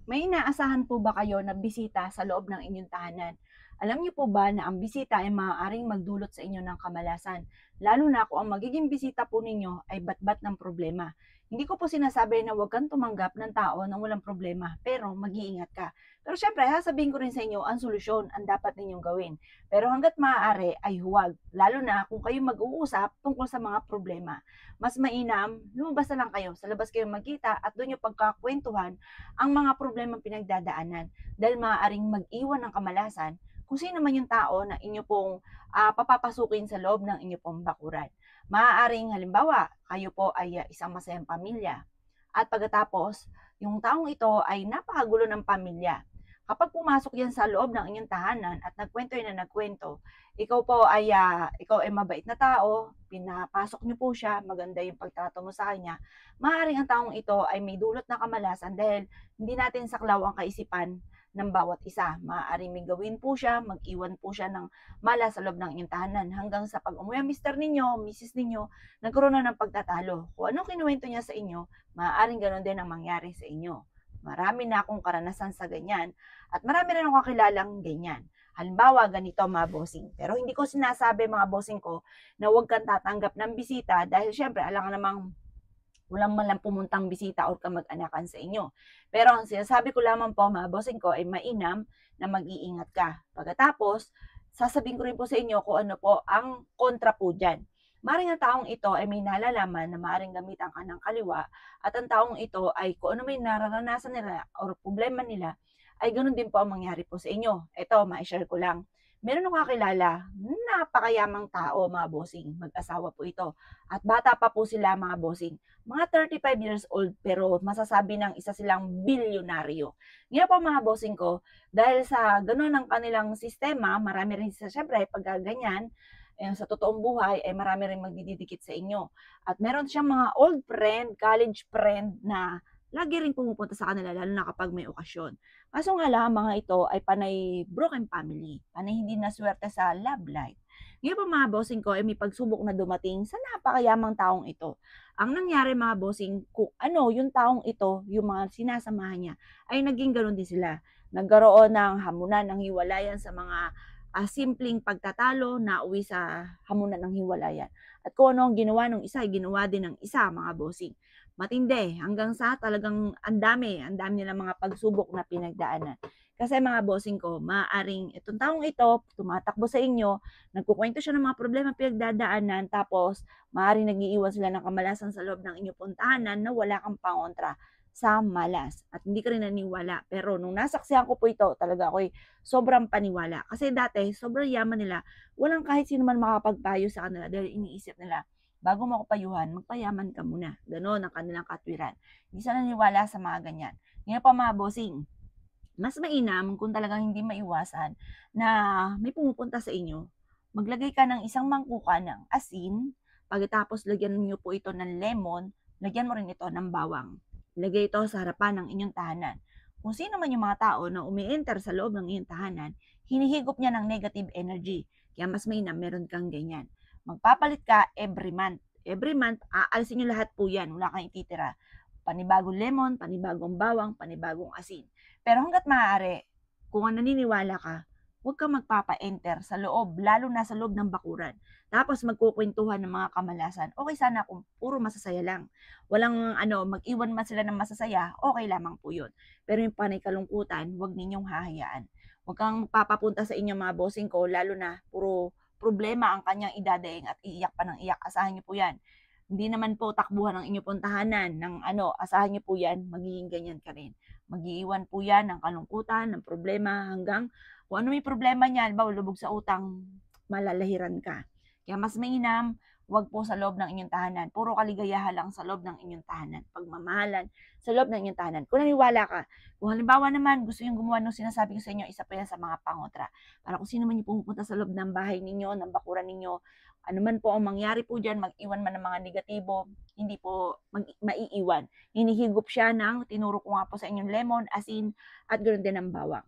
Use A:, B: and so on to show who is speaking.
A: May inaasahan po ba kayo na bisita sa loob ng inyong tahanan? Alam niyo po ba na ang bisita ay maaaring magdulot sa inyo ng kamalasan, lalo na kung ang magiging bisita po ninyo ay batbat ng problema. Hindi ko po sinasabi na huwag kang tumanggap ng tao na walang problema, pero mag-iingat ka. Pero syempre, sasabihin ko rin sa inyo ang solusyon, ang dapat ninyong gawin. Pero hanggat maaari ay huwag, lalo na kung kayo mag-uusap tungkol sa mga problema. Mas mainam, lumabas na lang kayo, sa labas kayo magkita at doon yung pagkakwentuhan ang mga problemang pinagdadaanan dahil maaaring mag-iwan ng kamalasan kung sino man yung tao na inyo pong papapasukin sa loob ng inyo pong bakuran. Maaaring halimbawa, kayo po ay isang masayang pamilya at pagkatapos, yung taong ito ay napakagulo ng pamilya. Kapag pumasok yan sa loob ng inyong tahanan at nagkwento yan na nagkwento, ikaw ay mabait na tao, pinapasok niyo po siya, maganda yung pagtrato mo sa kanya, maaaring ang taong ito ay may dulot na kamalasan dahil hindi natin saklaw ang kaisipan ng bawat isa. Maaaring may gawin po siya, mag-iwan po siya ng mala sa loob ng inyong tahanan hanggang sa pag umuwi ang mister ninyo, misis ninyo, nagkaroon na ng pagtatalo. Kung anong kinuwento niya sa inyo, maaaring ganoon din ang mangyari sa inyo. Marami na akong karanasan sa ganyan at marami rin akong kakilalang ganyan. Halimbawa, ganito mga bossing. Pero hindi ko sinasabi mga bossing ko na huwag kang tatanggap ng bisita dahil syempre alam ka namang walang man lang pumuntang bisita o kamag-anakan sa inyo. Pero ang sinasabi ko lamang po mga bossing ko ay mainam na mag-iingat ka. Pagkatapos, sasabihin ko rin po sa inyo kung ano po ang kontra po dyan. Maring ang taong ito ay may nalalaman na maring gamitan ka ng kaliwa at ang taong ito ay kung ano may nararanasan nila o problema nila ay ganun din po ang mangyari po sa inyo. Ito, ma-share ko lang. Meron akong kakilala, napakayamang tao mga bossing, mag-asawa po ito. At bata pa po sila mga bossing, mga 35 years old pero masasabi ng isa silang bilyonaryo. Ngayon po mga bossing ko, dahil sa ganun ang kanilang sistema, marami rin siyempre pag ganyan, sa totoong buhay ay marami rin magdidikit sa inyo. At meron siyang mga old friend, college friend na lagi rin pumupunta sa kanila lalo na kapag may okasyon. Kaso nga lang, mga ito ay panay broken family, panay hindi naswerte sa love life. Ngayon pa mga bossing ko ay may pagsubok na dumating sa napakayamang taong ito. Ang nangyari mga bossing, kung ano yung taong ito, yung mga sinasamahan niya, ay naging ganun din sila. Nagkaroon ng hamunan ng hiwalayan sa mga simpleng pagtatalo na uwi sa hamunan ng hiwalayan. At kung ano ang ginawa ng isa, ay ginawa din ng isa mga bossing. Matindi, hanggang sa talagang ang dami nilang mga pagsubok na pinagdaanan. Kasi mga bossing ko, maaaring itong taong ito, tumatakbo sa inyo, nagkukwento siya ng mga problema pinagdadaanan, tapos maaaring nag-iiwan sila ng kamalasan sa loob ng inyong puntahanan na wala kang pangontra sa malas. At hindi ka rin naniwala. Pero nung nasaksihan ko po ito, talaga ako'y sobrang paniwala. Kasi dati, sobrang yaman nila, walang kahit sino man makapagpayo sa kanila dahil iniisip nila, bago mo ako payuhan, magpayaman ka muna. Ganon ang kanilang katwiran. Hindi sila naniwala sa mga ganyan. Ngayon pa mga bossing, mas mainam kung talagang hindi maiwasan na may pumupunta sa inyo, maglagay ka ng isang mangkuka ng asin, pagkatapos lagyan niyo po ito ng lemon, lagyan mo rin ito ng bawang. Ilagay ito sa harapan ng inyong tahanan. Kung sino man yung mga tao na umi-enter sa loob ng inyong tahanan, hinihigop niya ng negative energy. Kaya mas mainam meron kang ganyan. Magpapalit ka every month. Every month, aalisin nyo lahat po yan. Wala kang ititira. Panibagong lemon, panibagong bawang, panibagong asin. Pero hanggat maaari, kung naniniwala ka, huwag kang magpapa-enter sa loob, lalo na sa loob ng bakuran. Tapos magkukwentuhan ng mga kamalasan. Okay sana kung puro masasaya lang. Walang mag-iwan man sila ng masasaya, okay lamang po yun. Pero yung panay kalungkutan, huwag ninyong hahayaan. Huwag kang papapunta sa inyong mga bossing ko, lalo na puro problema ang kanyang idadaing at iiyak pa ng iyak. Asahan niyo po yan. Hindi naman po takbuhan ng inyong puntahanan ng asahan niyo po yan, magiging ganyan ka rin. Mag-iiwan po yan ng kalungkutan, ng problema hanggang kung ano may problema niyan, lubog sa utang, malalahiran ka. Kaya mas mainam, wag po sa loob ng inyong tahanan. Puro kaligayahan lang sa loob ng inyong tahanan. Pagmamahalan sa loob ng inyong tahanan. Kung naniwala ka, kung halimbawa naman gusto yung gumawa ng sinasabi ko sa inyo, isa pa yan sa mga pangotra. Para kung sino man yung pumupunta sa loob ng bahay ninyo, ng bakuran ninyo, ano man po ang mangyari po dyan, mag-iwan man ng mga negatibo, hindi po maiiwan. Hinihigop siya ng, tinuro ko nga po sa inyong lemon, asin, at ganoon din ang bawang.